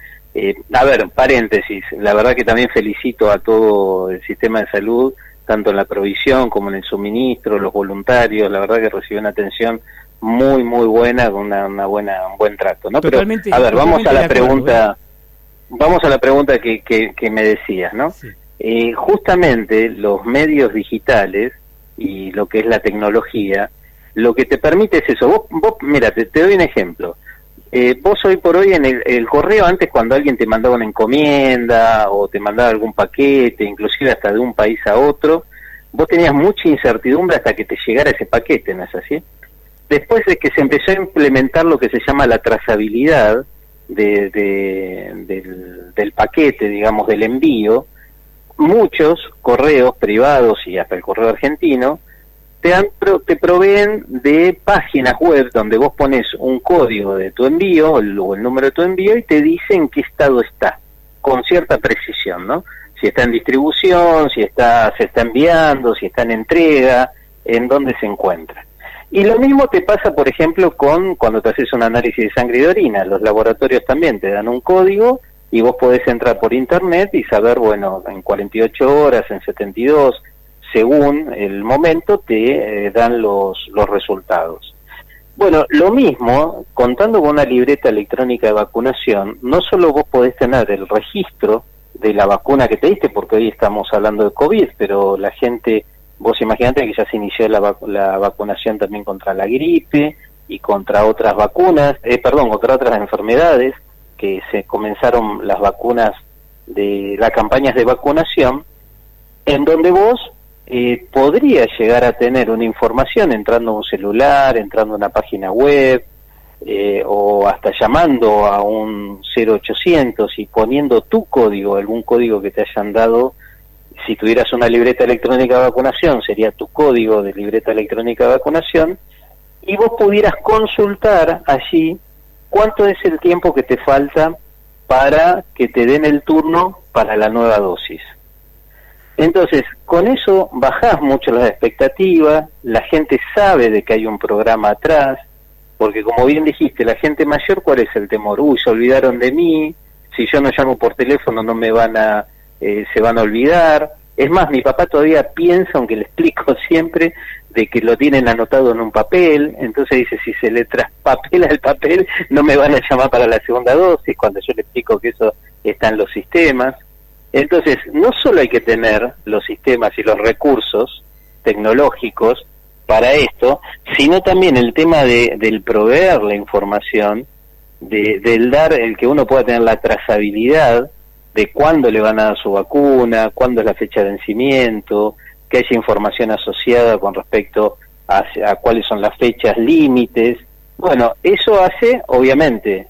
A ver, paréntesis, la verdad que también felicito a todo el sistema de salud, tanto en la provisión como en el suministro, los voluntarios, la verdad que recibió una atención muy buena, con un buen trato, ¿no? Pero, a ver, vamos a la pregunta que me decías, ¿no? Sí. Justamente los medios digitales y lo que es la tecnología, lo que te permite es eso. Vos mira, te doy un ejemplo. Vos hoy por hoy en el correo, antes cuando alguien te mandaba una encomienda o te mandaba algún paquete, inclusive hasta de un país a otro, vos tenías mucha incertidumbre hasta que te llegara ese paquete, ¿no es así? Después de que se empezó a implementar lo que se llama la trazabilidad del paquete, digamos, del envío, muchos correos privados y hasta el correo argentino te proveen de páginas web donde vos pones un código de tu envío o el número de tu envío y te dice en qué estado está, con cierta precisión, ¿no? Si está en distribución, si se está enviando, si está en entrega, en dónde se encuentra. Y lo mismo te pasa, por ejemplo, cuando te haces un análisis de sangre y de orina. Los laboratorios también te dan un código y vos podés entrar por internet y saber, bueno, en 48 horas, en 72, según el momento, te dan los resultados. Bueno, lo mismo, contando con una libreta electrónica de vacunación, no solo vos podés tener el registro de la vacuna que te diste, porque hoy estamos hablando de COVID, pero la gente, vos imaginate que ya se inició la vacunación también contra la gripe y contra otras vacunas, contra otras enfermedades, que se comenzaron las vacunas de las campañas de vacunación, en donde vos podrías llegar a tener una información entrando a un celular, entrando a una página web, o hasta llamando a un 0800 y poniendo tu código, algún código que te hayan dado. Si tuvieras una libreta electrónica de vacunación, sería tu código de libreta electrónica de vacunación, y vos pudieras consultar allí cuánto es el tiempo que te falta para que te den el turno para la nueva dosis. Entonces, con eso bajás mucho las expectativas, la gente sabe de que hay un programa atrás, porque como bien dijiste, la gente mayor, ¿cuál es el temor? Uy, se olvidaron de mí, si yo no llamo por teléfono no me se van a olvidar. Es más, mi papá todavía piensa, aunque le explico siempre, de que lo tienen anotado en un papel, entonces dice, si se le traspapela el papel, no me van a llamar para la segunda dosis, cuando yo le explico que eso está en los sistemas. Entonces, no solo hay que tener los sistemas y los recursos tecnológicos para esto, sino también el tema del proveer la información, del dar, el que uno pueda tener la trazabilidad de cuándo le van a dar su vacuna, cuándo es la fecha de vencimiento, que haya información asociada con respecto a cuáles son las fechas límites. Bueno, eso hace, obviamente,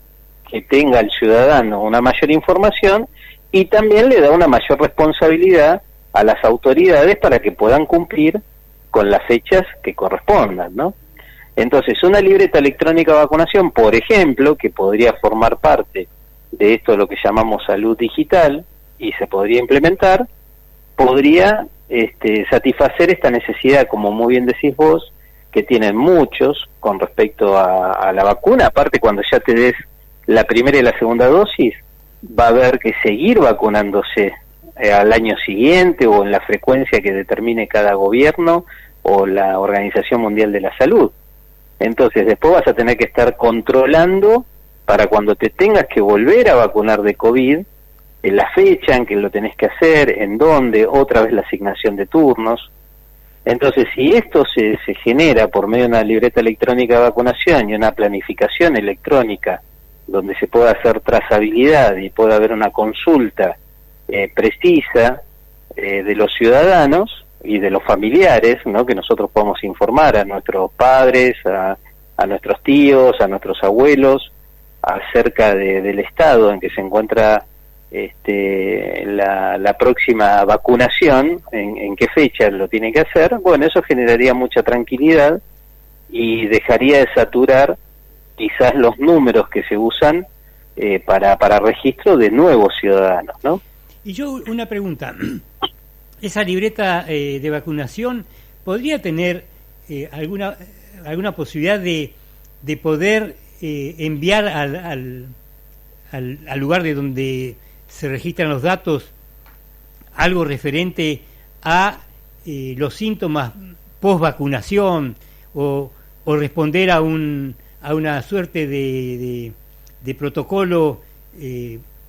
que tenga el ciudadano una mayor información y también le da una mayor responsabilidad a las autoridades para que puedan cumplir con las fechas que correspondan, ¿no? Entonces, una libreta electrónica de vacunación, por ejemplo, que podría formar parte de esto, lo que llamamos salud digital, y se podría implementar, podría satisfacer esta necesidad, como muy bien decís vos, que tienen muchos con respecto a la vacuna. Aparte, cuando ya te des la primera y la segunda dosis, va a haber que seguir vacunándose al año siguiente o en la frecuencia que determine cada gobierno o la Organización Mundial de la Salud. Entonces, después vas a tener que estar controlando para cuando te tengas que volver a vacunar de COVID, en la fecha en que lo tenés que hacer, en dónde, otra vez la asignación de turnos. Entonces, si esto se genera por medio de una libreta electrónica de vacunación y una planificación electrónica donde se pueda hacer trazabilidad y pueda haber una consulta precisa de los ciudadanos y de los familiares, ¿no? Que nosotros podamos informar a nuestros padres, a nuestros tíos, a nuestros abuelos, acerca del estado en que se encuentra la próxima vacunación, en qué fecha lo tiene que hacer. Bueno, eso generaría mucha tranquilidad y dejaría de saturar quizás los números que se usan para registro de nuevos ciudadanos, ¿no? Y yo una pregunta, ¿esa libreta de vacunación podría tener alguna posibilidad de poder enviar al lugar de donde se registran los datos algo referente a los síntomas post vacunación o responder a una suerte de protocolo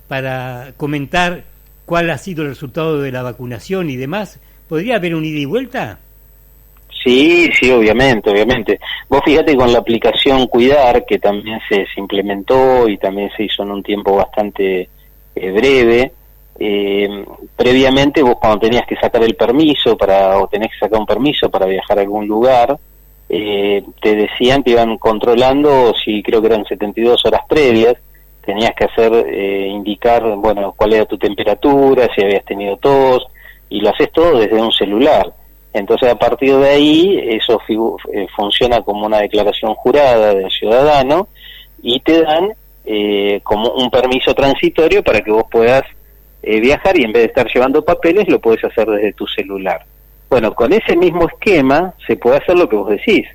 para comentar cuál ha sido el resultado de la vacunación y demás? ¿Podría haber un ida y vuelta? Sí, obviamente. Vos fíjate con la aplicación Cuidar, que también se implementó y también se hizo en un tiempo bastante breve. Previamente vos cuando tenías que sacar el permiso o tenés que sacar un permiso para viajar a algún lugar, te decían, te iban controlando, si creo que eran 72 horas previas, tenías que indicar, bueno, cuál era tu temperatura, si habías tenido tos, y lo haces todo desde un celular. Entonces, a partir de ahí, eso funciona como una declaración jurada del ciudadano y te dan como un permiso transitorio para que vos puedas viajar y en vez de estar llevando papeles, lo podés hacer desde tu celular. Bueno, con ese mismo esquema se puede hacer lo que vos decís.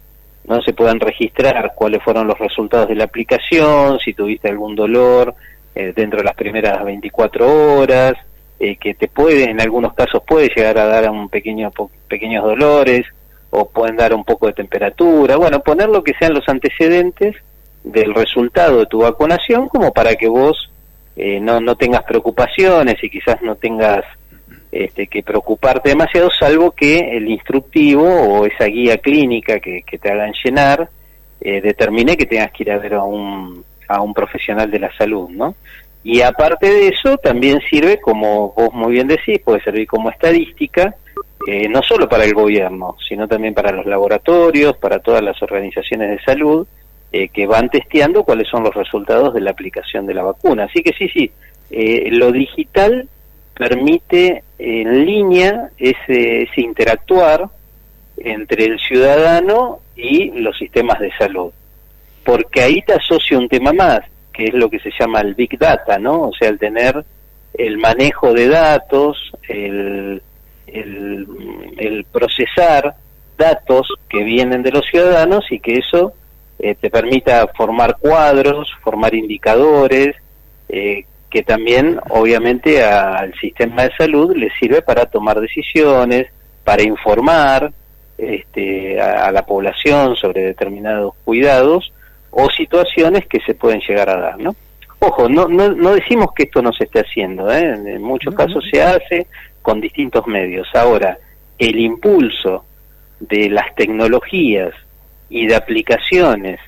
no se puedan registrar cuáles fueron los resultados de la aplicación, si tuviste algún dolor dentro de las primeras 24 horas, que te puede, en algunos casos puede llegar a dar pequeños dolores, o pueden dar un poco de temperatura. Bueno, poner lo que sean los antecedentes del resultado de tu vacunación, como para que vos no tengas preocupaciones y quizás no tengas que preocuparte demasiado, salvo que el instructivo o esa guía clínica que te hagan llenar determine que tengas que ir a ver a un profesional de la salud, ¿no? Y aparte de eso, también sirve, como vos muy bien decís, puede servir como estadística, no solo para el gobierno, sino también para los laboratorios, para todas las organizaciones de salud, que van testeando cuáles son los resultados de la aplicación de la vacuna. Así que sí, lo digital permite en línea ese interactuar entre el ciudadano y los sistemas de salud, porque ahí te asocia un tema más, que es lo que se llama el Big Data, ¿no? O sea, el tener el manejo de datos, el procesar datos que vienen de los ciudadanos, y que eso te permita formar cuadros, formar indicadores, que también obviamente al sistema de salud le sirve para tomar decisiones, para informar a la población sobre determinados cuidados o situaciones que se pueden llegar a dar, ¿no? Ojo, no decimos que esto no se esté haciendo, en muchos casos se hace con distintos medios. Ahora, el impulso de las tecnologías y de aplicaciones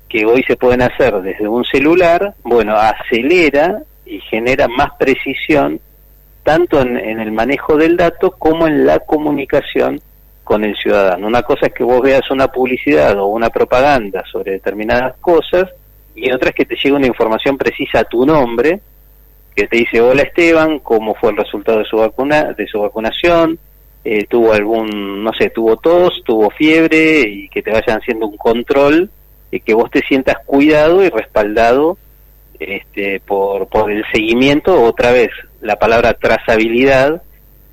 que hoy se pueden hacer desde un celular, bueno, acelera y genera más precisión tanto en el manejo del dato como en la comunicación con el ciudadano. Una cosa es que vos veas una publicidad o una propaganda sobre determinadas cosas, y otra es que te llegue una información precisa a tu nombre, que te dice: hola Esteban, ¿cómo fue el resultado de su vacunación? Tuvo tos, tuvo fiebre, y que te vayan haciendo un control, y que vos te sientas cuidado y respaldado por el seguimiento, otra vez la palabra trazabilidad,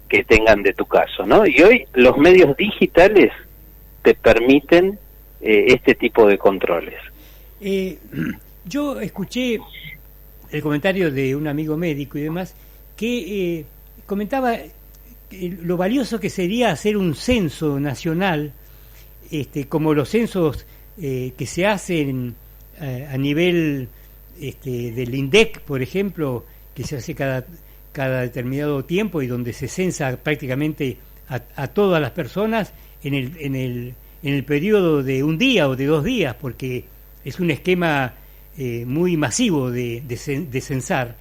que tengan de tu caso, ¿no? Y hoy los medios digitales te permiten este tipo de controles. Yo escuché el comentario de un amigo médico y demás, que comentaba lo valioso que sería hacer un censo nacional, como los censos que se hacen a nivel del INDEC, por ejemplo, que se hace cada determinado tiempo, y donde se censa prácticamente a todas las personas en el periodo de un día o de 2 días, porque es un esquema muy masivo de censar.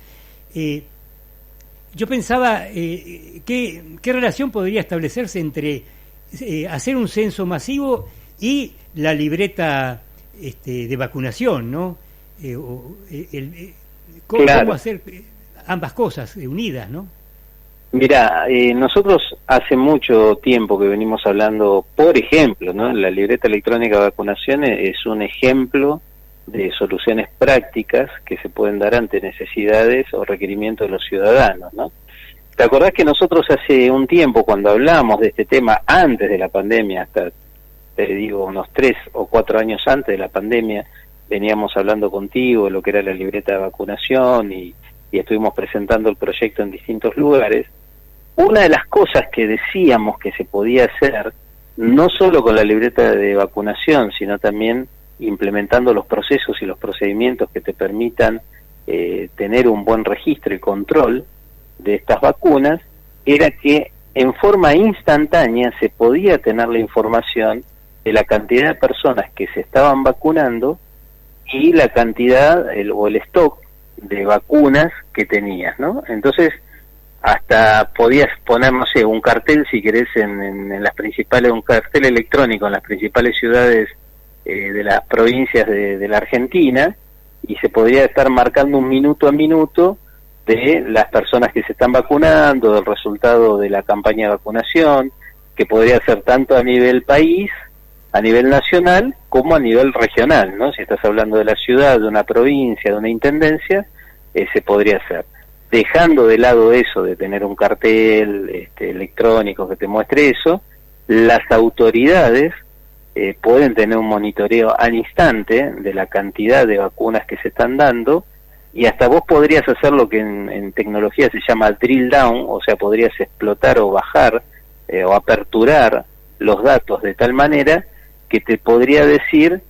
Yo pensaba qué relación podría establecerse entre hacer un censo masivo y la libreta de vacunación, ¿no? ¿Cómo hacer ambas cosas unidas, ¿no? Mirá, nosotros hace mucho tiempo que venimos hablando, por ejemplo, ¿no? La libreta electrónica de vacunación es un ejemplo de soluciones prácticas que se pueden dar ante necesidades o requerimientos de los ciudadanos, ¿no? ¿Te acordás que nosotros hace un tiempo, cuando hablamos de este tema antes de la pandemia, hasta te digo unos 3 o 4 años antes de la pandemia, veníamos hablando contigo de lo que era la libreta de vacunación y estuvimos presentando el proyecto en distintos lugares? Una de las cosas que decíamos que se podía hacer, no solo con la libreta de vacunación, sino también implementando los procesos y los procedimientos que te permitan tener un buen registro y control de estas vacunas, era que en forma instantánea se podía tener la información de la cantidad de personas que se estaban vacunando y la cantidad o el stock de vacunas que tenías, ¿no? Entonces, hasta podías poner, no sé, un cartel, si querés, en las principales, un cartel electrónico en las principales ciudades de las provincias de la Argentina, y se podría estar marcando un minuto a minuto de las personas que se están vacunando, del resultado de la campaña de vacunación, que podría ser tanto a nivel país, a nivel nacional, como a nivel regional, ¿no? Si estás hablando de la ciudad, de una provincia, de una intendencia, se podría hacer. Dejando de lado eso de tener un cartel electrónico que te muestre eso, las autoridades pueden tener un monitoreo al instante de la cantidad de vacunas que se están dando, y hasta vos podrías hacer lo que en tecnología se llama drill down, o sea, podrías explotar o bajar o aperturar los datos de tal manera que te podría decir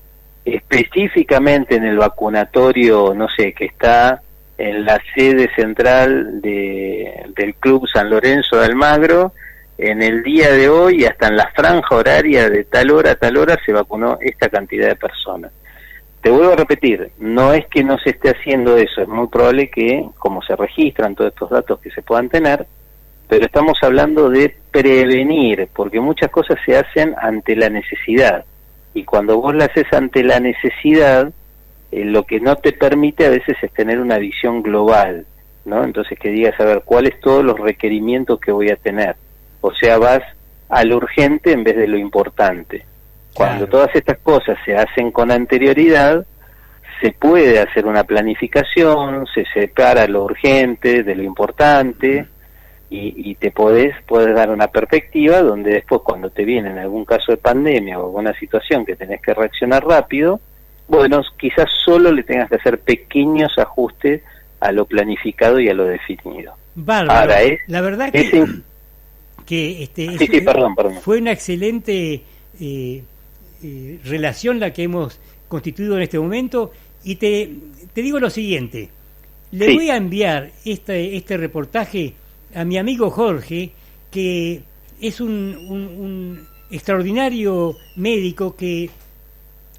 específicamente en el vacunatorio, no sé, que está en la sede central del Club San Lorenzo de Almagro, en el día de hoy, hasta en la franja horaria de tal hora a tal hora, se vacunó esta cantidad de personas. Te vuelvo a repetir, no es que no se esté haciendo eso, es muy probable que, como se registran todos estos datos que se puedan tener, pero estamos hablando de prevenir, porque muchas cosas se hacen ante la necesidad, y cuando vos la haces ante la necesidad, lo que no te permite a veces es tener una visión global, ¿no? Entonces que digas, a ver, ¿cuáles todos los requerimientos que voy a tener? O sea, vas a lo urgente en vez de lo importante. Cuando todas estas cosas se hacen con anterioridad, se puede hacer una planificación, se separa lo urgente de lo importante, y te puedes dar una perspectiva donde después, cuando te viene en algún caso de pandemia o alguna situación que tenés que reaccionar rápido, bueno, quizás solo le tengas que hacer pequeños ajustes a lo planificado y a lo definido. Bárbaro. Ahora, la verdad que perdón. Fue una excelente relación la que hemos constituido en este momento, y te digo lo siguiente: le voy a enviar este reportaje a mi amigo Jorge, que es un extraordinario médico que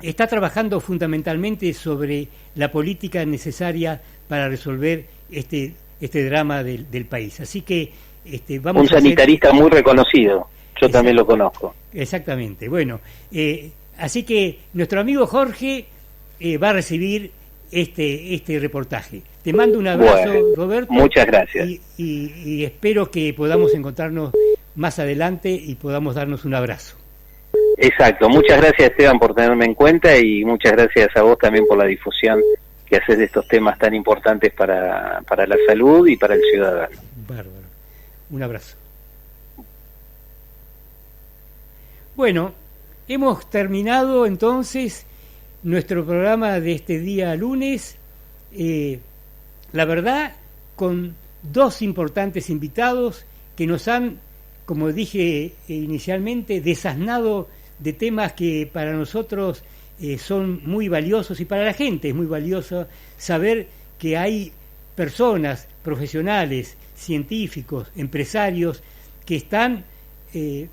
está trabajando fundamentalmente sobre la política necesaria para resolver este drama del país. Así que vamos un sanitarista muy reconocido, yo también lo conozco. Exactamente. Bueno, así que nuestro amigo Jorge va a recibir este reportaje. Te mando un abrazo, Roberto. Muchas gracias. Y espero que podamos encontrarnos más adelante y podamos darnos un abrazo. Exacto. Muchas gracias, Esteban, por tenerme en cuenta, y muchas gracias a vos también por la difusión que haces de estos temas tan importantes para la salud y para el ciudadano. Bárbaro. Un abrazo. Bueno, hemos terminado entonces nuestro programa de este día lunes, la verdad, con dos importantes invitados que nos han, como dije inicialmente, desasnado de temas que para nosotros son muy valiosos, y para la gente es muy valioso saber que hay personas, profesionales, científicos, empresarios, que están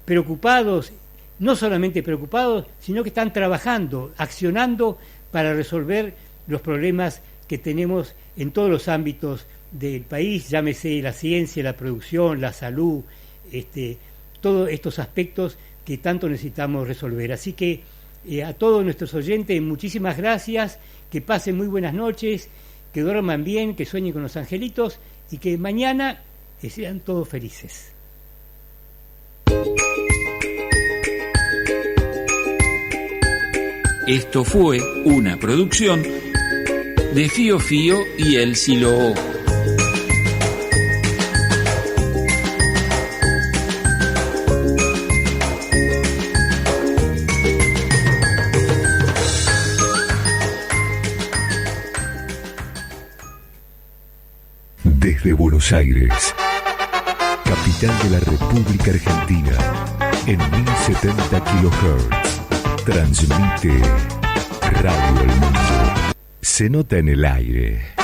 preocupados, no solamente preocupados, sino que están trabajando, accionando para resolver los problemas que tenemos en todos los ámbitos del país, llámese la ciencia, la producción, la salud, todos estos aspectos que tanto necesitamos resolver. Así que a todos nuestros oyentes, muchísimas gracias, que pasen muy buenas noches, que duerman bien, que sueñen con los angelitos, y que mañana sean todos felices. Esto fue una producción de Fío Fío y El Siloó. Desde Buenos Aires, capital de la República Argentina, en 1070 kHz. Transmite Radio El Mundo. Se nota en el aire.